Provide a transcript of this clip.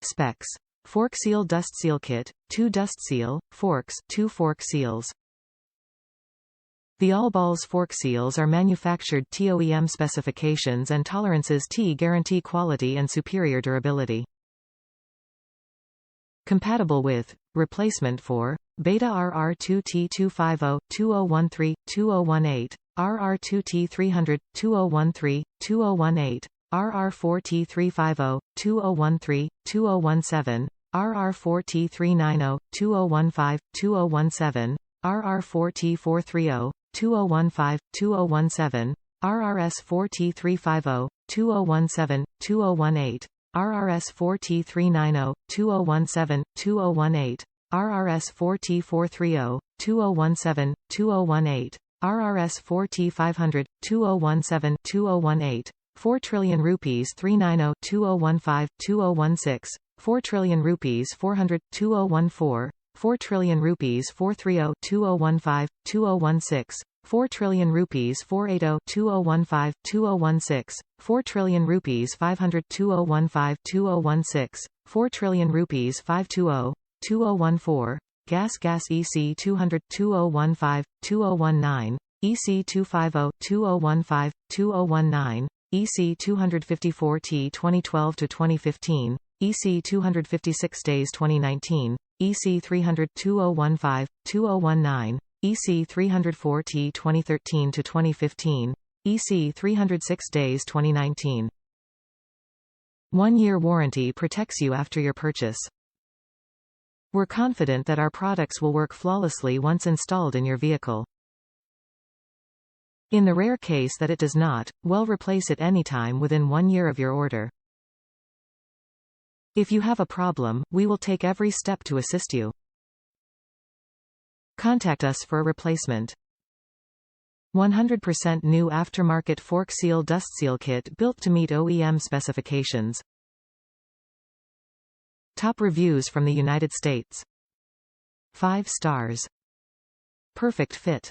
Specs. Fork seal dust seal kit, 2 dust seal, forks, 2 fork seals. The all balls fork seals are manufactured tOEM specifications and tolerances tGuarantee quality and superior durability. Compatible with, replacement for, Beta RR2T250, 2013, 2018, RR2T300, 2013, 2018, RR4T350, 2013, 2017, RR4T390, 2015, 2017, RR4T430, 2015, 2017, RRS4T350, 2017, 2018, RRS4T390, 2017, 2018, RRS4T430, 2017, 2018, RRS4T500, 2017, 2018, 4 trillion rupees 390, 2015, 2016, 4 trillion rupees 400, 2014, 4 trillion rupees 430, 2015, 2016, 4 trillion rupees 480, 2015, 2016, 4 trillion rupees 500, 2015, 2016, 4 trillion rupees 520, 2014, gas EC 200, 2015, 2019, EC 250, 2015, 2019, EC 254T 2012 to 2015, EC 256 days 2019, EC 300 2015, 2019, EC 304T 2013 to 2015, EC 306 days 2019. 1-year warranty protects you after your purchase. We're confident that our products will work flawlessly once installed in your vehicle. In the rare case that it does not, we'll replace it anytime within 1 year of your order. If you have a problem, we will take every step to assist you. Contact us for a replacement. 100% new aftermarket fork seal dust seal kit built to meet OEM specifications. Top reviews from the United States. 5 stars. Perfect fit.